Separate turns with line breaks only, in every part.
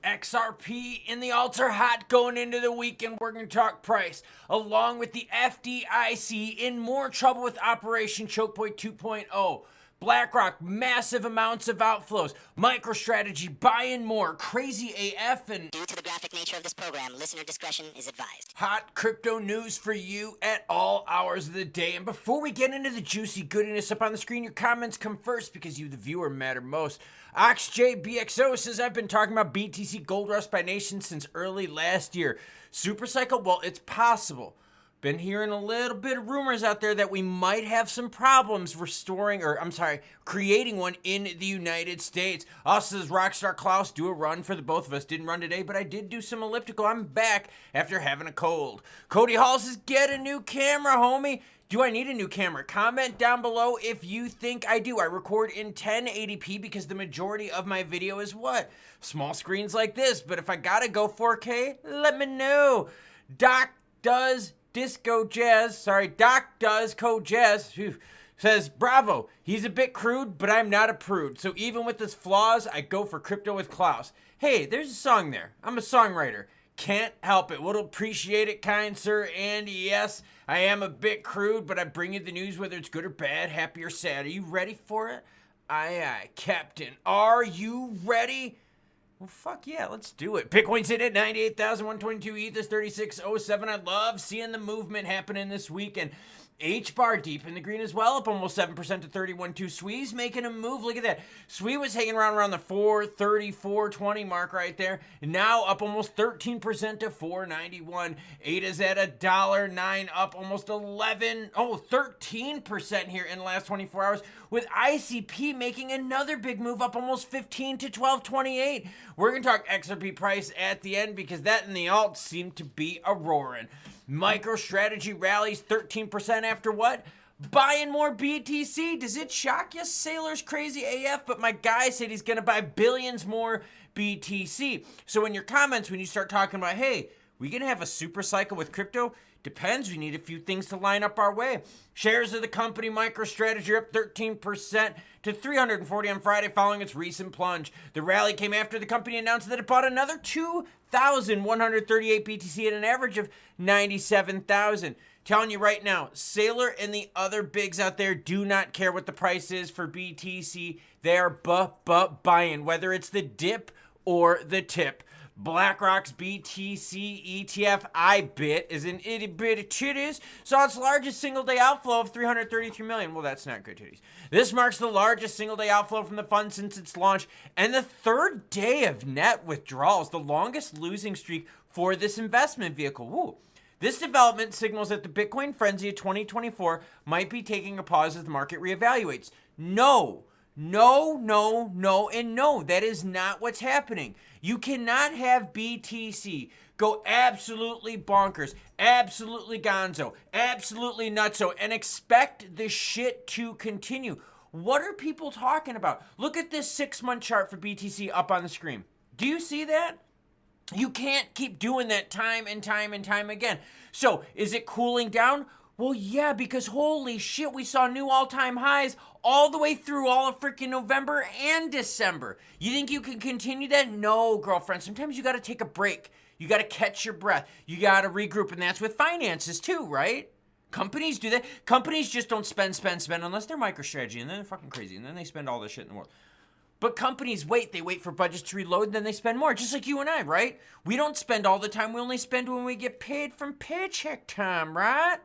XRP and the alts are hot going into the weekend. We're going to talk price, along with the Fdic in more trouble with Operation Choke Point 2.0. BlackRock, massive amounts of outflows. MicroStrategy buying more. Crazy AF and...
Due to the graphic nature of this program, listener discretion is advised.
Hot crypto news for you at all hours of the day. And before we get into the juicy goodness up on the screen, your comments come first because you, the viewer, matter most. OxJBXO says, I've been talking about BTC Gold Rush by Nation since early last year. Super cycle? Well, it's possible. Been hearing a little bit of rumors out there that we might have some problems creating one in the United States. Also says Rockstar Klaus, do a run for the both of us. Didn't run today, but I did do some elliptical. I'm back after having a cold. Cody Hall says, get a new camera, homie. Do I need a new camera? Comment down below if you think I do. I record in 1080p because the majority of my video is what? Small screens like this, but if I gotta go 4K, let me know. Doc does Code Jazz, says, bravo, he's a bit crude, but I'm not a prude. So even with his flaws, I go for crypto with Klaus. Hey, there's a song there. I'm a songwriter. Can't help it. Would appreciate it, kind sir. And yes, I am a bit crude, but I bring you the news whether it's good or bad, happy or sad. Are you ready for it? Aye, aye, Captain. Are you ready? Well, fuck yeah, let's do it. Bitcoin's hit at 98,122. ETH is 3607. I love seeing the movement happening this week. And H-bar deep in the green as well, up almost 7% to 31.2. Swee's making a move. Look at that. Swee was hanging around the 430, 420 mark right there. Now up almost 13% to 491. ADA's at $1.09, up almost 13% here in the last 24 hours. With ICP making another big move, up almost 15 to 1228. We're going to talk XRP price at the end because that and the alts seem to be a-roaring. MicroStrategy rallies 13% after what? Buying more BTC. Does it shock you? Sailor's crazy AF, but my guy said he's going to buy billions more BTC. So in your comments, when you start talking about, hey, we going to have a super cycle with crypto? Depends. We need a few things to line up our way. Shares of the company MicroStrategy are up 13% to 340 on Friday following its recent plunge. The rally came after the company announced that it bought another 2,138 BTC at an average of 97,000. Telling you right now, Sailor and the other bigs out there do not care what the price is for BTC. They are buying, whether it's the dip or the tip. BlackRock's BTC ETF IBIT is an itty bitty titties, saw its largest single day outflow of 333 million. Well, that's not good titties. This marks the largest single day outflow from the fund since its launch and the third day of net withdrawals, the longest losing streak for this investment vehicle. Woo. This development signals that the Bitcoin frenzy of 2024 might be taking a pause as the market reevaluates. No, that is not what's happening. You cannot have BTC go absolutely bonkers, absolutely gonzo, absolutely nutso, and expect the shit to continue. What are people talking about? Look at this 6-month chart for BTC up on the screen. Do you see that? You can't keep doing that time and time and time again. So, is it cooling down? Well, yeah, because holy shit, we saw new all-time highs all the way through all of freaking November and December. You think you can continue that? No, girlfriend. Sometimes you got to take a break. You got to catch your breath. You got to regroup, and that's with finances too, right? Companies do that. Companies just don't spend unless they're MicroStrategy, and then they're fucking crazy, and then they spend all this shit in the world. But companies wait. They wait for budgets to reload, and then they spend more, just like you and I, right? We don't spend all the time. We only spend when we get paid from paycheck time, right?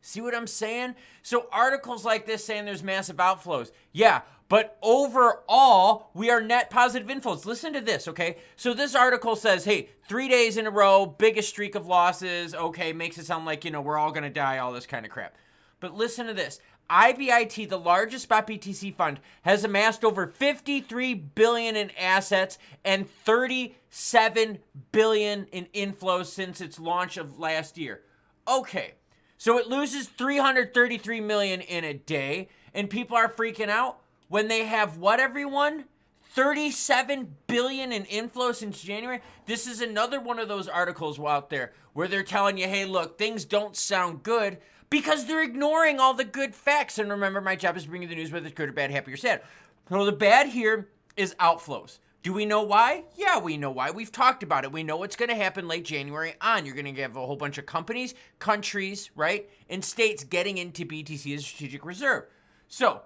See what I'm saying? So articles like this saying there's massive outflows. Yeah, but overall, we are net positive inflows. Listen to this, okay? So this article says, hey, 3 days in a row, biggest streak of losses. Okay, makes it sound like, we're all going to die, all this kind of crap. But listen to this. IBIT, the largest spot BTC fund, has amassed over 53 billion in assets and 37 billion in inflows since its launch of last year. Okay. So it loses 333 million in a day, and people are freaking out when they have what, everyone? 37 billion in inflow since January. This is another one of those articles out there where they're telling you, hey, look, things don't sound good because they're ignoring all the good facts. And remember, my job is bringing the news whether it's good or bad, happy or sad. So the bad here is outflows. Do we know why? Yeah, we know why. We've talked about it. We know what's going to happen late January on. You're going to have a whole bunch of companies, countries, right, and states getting into BTC as a strategic reserve. So,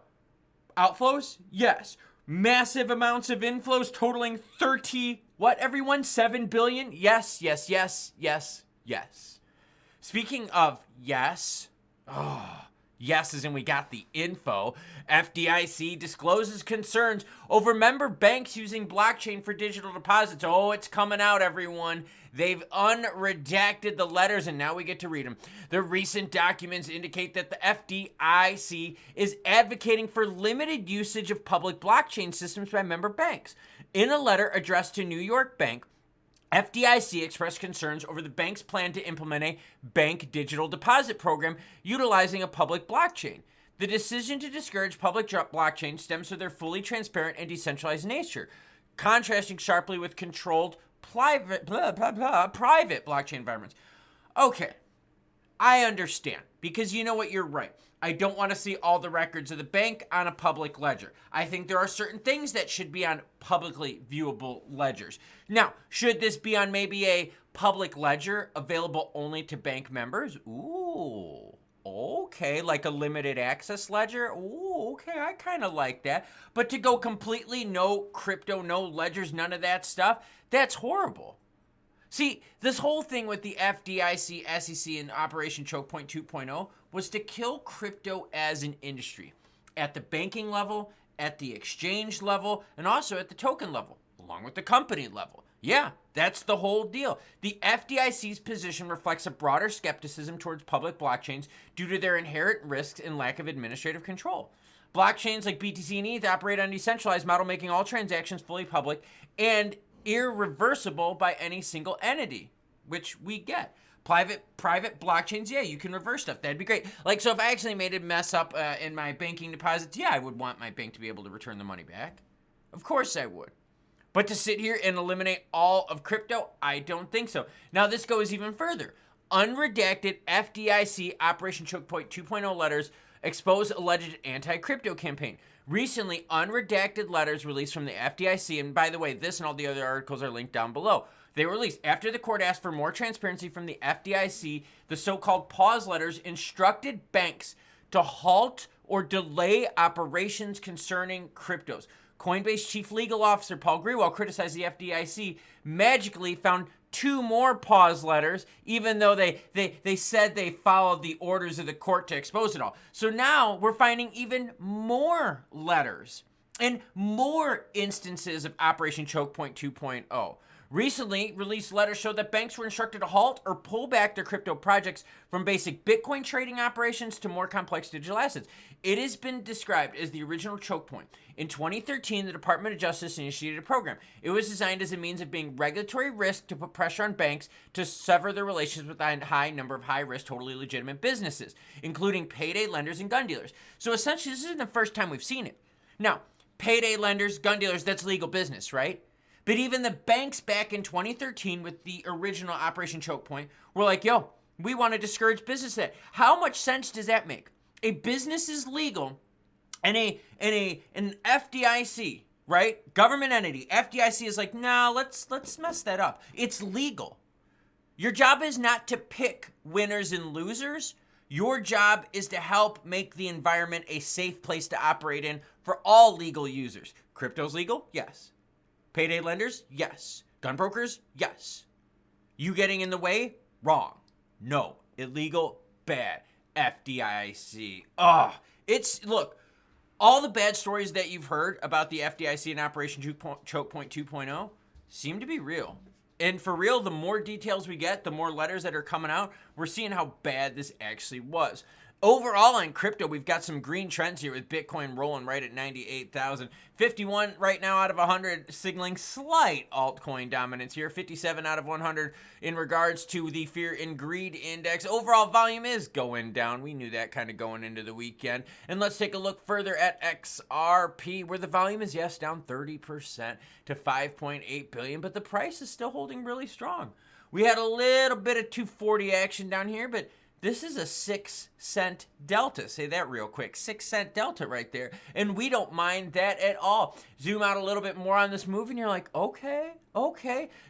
outflows? Yes. Massive amounts of inflows totaling 7 billion? Yes, yes, yes, yes, yes. Speaking of yes, yes, as in we got the info. FDIC discloses concerns over member banks using blockchain for digital deposits. Oh, it's coming out, everyone. They've unredacted the letters, and now we get to read them. The recent documents indicate that the FDIC is advocating for limited usage of public blockchain systems by member banks. In a letter addressed to New York Bank, FDIC expressed concerns over the bank's plan to implement a bank digital deposit program utilizing a public blockchain. The decision to discourage public blockchain stems from their fully transparent and decentralized nature, contrasting sharply with controlled private blockchain environments. Okay, I understand, because you know what, you're right. I don't want to see all the records of the bank on a public ledger. I think there are certain things that should be on publicly viewable ledgers. Now, should this be on maybe a public ledger available only to bank members? Ooh, okay, like a limited access ledger? Ooh, okay, I kind of like that. But to go completely no crypto, no ledgers, none of that stuff, that's horrible. See, this whole thing with the FDIC, SEC, and Operation Choke Point 2.0 was to kill crypto as an industry at the banking level, at the exchange level, and also at the token level, along with the company level. Yeah, that's the whole deal. The FDIC's position reflects a broader skepticism towards public blockchains due to their inherent risks and lack of administrative control. Blockchains like BTC and ETH operate on a decentralized model, making all transactions fully public and irreversible by any single entity, which we get. Private blockchains, yeah, you can reverse stuff. That'd be great. Like, so if I actually made a mess up in my banking deposits, yeah, I would want my bank to be able to return the money back. Of course I would. But to sit here and eliminate all of crypto, I don't think so. Now, this goes even further. Unredacted FDIC Operation Choke Point 2.0 letters expose alleged anti-crypto campaign. Recently, unredacted letters released from the FDIC, and by the way, this and all the other articles are linked down below. They were released after the court asked for more transparency from the FDIC. The so-called pause letters instructed banks to halt or delay operations concerning cryptos. Coinbase chief legal officer Paul Grewal criticized the FDIC, magically found 2 more pause letters, even though they said they followed the orders of the court to expose it all. So now we're finding even more letters and more instances of Operation Choke Point 2.0. Recently released letters showed that banks were instructed to halt or pull back their crypto projects from basic Bitcoin trading operations to more complex digital assets. It has been described as the original choke point. In 2013, the Department of Justice initiated a program. It was designed as a means of being regulatory risk to put pressure on banks to sever their relations with a high number of high-risk, totally legitimate businesses, including payday lenders and gun dealers. So essentially, this isn't the first time we've seen it. Now, payday lenders, gun dealers, that's legal business, right? But even the banks back in 2013 with the original Operation Choke Point were like, yo, we want to discourage business that. How much sense does that make? A business is legal and an FDIC, right? Government entity, FDIC is like, no, let's mess that up. It's legal. Your job is not to pick winners and losers. Your job is to help make the environment a safe place to operate in for all legal users. Crypto's legal? Yes. Payday lenders? Yes. Gun brokers? Yes. You getting in the way? Wrong. No. Illegal? Bad. FDIC. Look, all the bad stories that you've heard about the FDIC and Operation Choke Point 2.0 seem to be real. And for real, the more details we get, the more letters that are coming out, we're seeing how bad this actually was. Overall on crypto, we've got some green trends here with Bitcoin rolling right at 98,000. 51 right now out of 100, signaling slight altcoin dominance here. 57 out of 100 in regards to the Fear and Greed Index. Overall volume is going down. We knew that kind of going into the weekend. And let's take a look further at XRP, where the volume is, yes, down 30% to 5.8 billion, but the price is still holding really strong. We had a little bit of 240 action down here, but This is a 6-cent delta. Say that real quick. 6-cent delta right there. And we don't mind that at all. Zoom out a little bit more on this move and you're like, okay.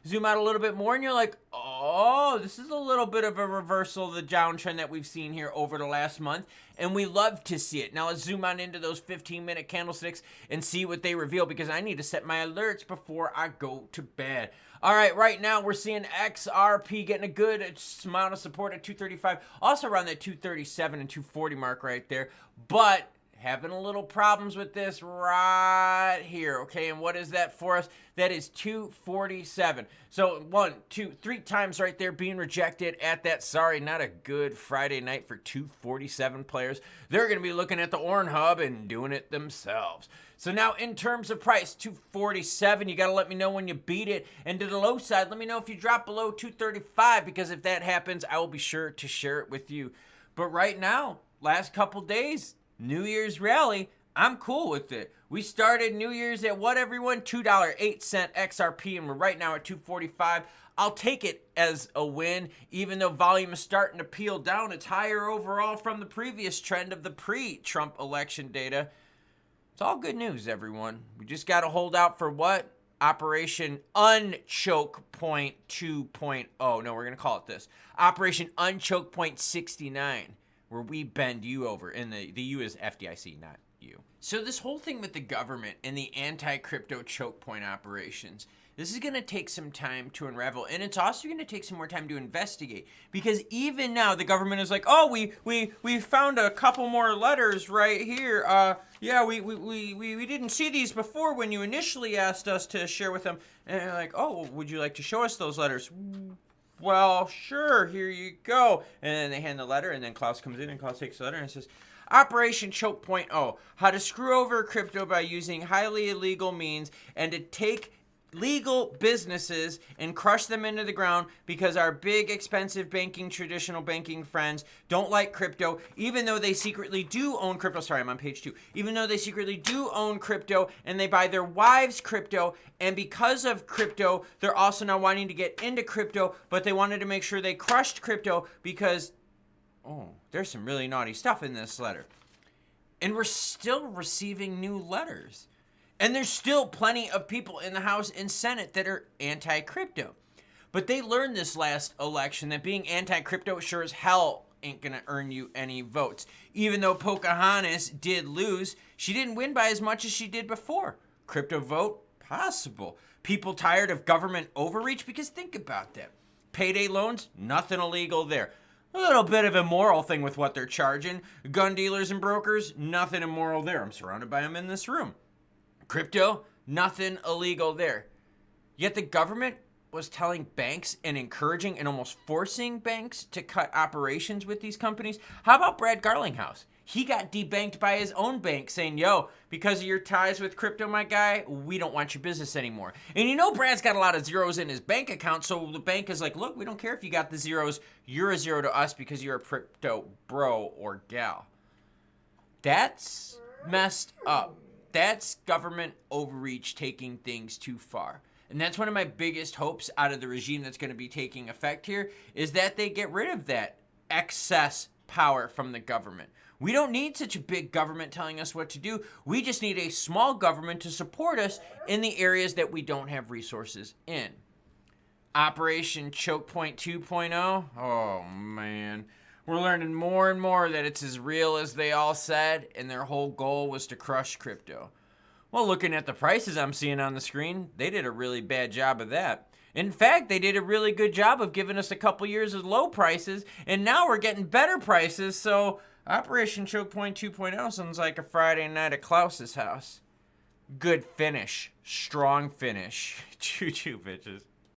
Zoom out a little bit more and you're like, oh, this is a little bit of a reversal of the downtrend that we've seen here over the last month. And we love to see it. Now let's zoom on into those 15-minute candlesticks and see what they reveal, because I need to set my alerts before I go to bed. All right, right now we're seeing XRP getting a good amount of support at 235. Also around that 237 and 240 mark right there. But having a little problems with this right here, okay? And what is that for us? That is 247. So 1, 2, 3 times right there being rejected at that. Sorry, not a good Friday night for 247 players. They're going to be looking at the Orn Hub and doing it themselves. So now in terms of price, 247, you got to let me know when you beat it. And to the low side, let me know if you drop below 235, because if that happens, I will be sure to share it with you. But right now, last couple days, New Year's rally, I'm cool with it. We started New Year's at what, everyone? $2.08 XRP, and we're right now at 245. I'll take it as a win, even though volume is starting to peel down. It's higher overall from the previous trend of the pre-Trump election data. It's all good news, everyone. We just got to hold out for what? Operation Unchoke Point 2.0. No, we're going to call it this. Operation Unchoke Point 69, where we bend you over. And the U is FDIC, not you. So this whole thing with the government and the anti-crypto choke point operations, this is going to take some time to unravel, and it's also going to take some more time to investigate, because even now the government is like, oh, we found a couple more letters right here. Yeah, we didn't see these before when you initially asked us to share with them. And they're like, oh, would you like to show us those letters? Well, sure, here you go. And then they hand the letter, and then Klaus comes in, and Klaus takes the letter and says, Operation Choke Point O, how to screw over crypto by using highly illegal means and to take legal businesses and crush them into the ground, because our big, expensive traditional banking friends don't like crypto, even though they secretly do own crypto. Sorry, I'm on page 2. Even though they secretly do own crypto, and they buy their wives crypto, and because of crypto, they're also now wanting to get into crypto, but they wanted to make sure they crushed crypto because, oh, there's some really naughty stuff in this letter. And we're still receiving new letters. And there's still plenty of people in the House and Senate that are anti-crypto. But they learned this last election that being anti-crypto sure as hell ain't going to earn you any votes. Even though Pocahontas did lose, she didn't win by as much as she did before. Crypto vote? Possible. People tired of government overreach? Because think about that. Payday loans? Nothing illegal there. A little bit of immoral thing with what they're charging. Gun dealers and brokers? Nothing immoral there. I'm surrounded by them in this room. Crypto, nothing illegal there. Yet the government was telling banks and encouraging and almost forcing banks to cut operations with these companies. How about Brad Garlinghouse? He got debanked by his own bank saying, yo, because of your ties with crypto, my guy, we don't want your business anymore. And you know Brad's got a lot of zeros in his bank account, so the bank is like, look, we don't care if you got the zeros. You're a zero to us because you're a crypto bro or gal. That's messed up. That's government overreach, taking things too far. And that's one of my biggest hopes out of the regime that's going to be taking effect here, is that they get rid of that excess power from the government. We don't need such a big government telling us what to do. We just need a small government to support us in the areas that we don't have resources in. Operation Choke Point 2.0. Oh, man. We're learning more and more that it's as real as they all said, and their whole goal was to crush crypto. Well, looking at the prices I'm seeing on the screen, they did a really bad job of that. In fact, they did a really good job of giving us a couple years of low prices, and now we're getting better prices, so Operation Choke Point 2.0 sounds like a Friday night at Klaus's house. Good finish. Strong finish. Choo-choo, bitches.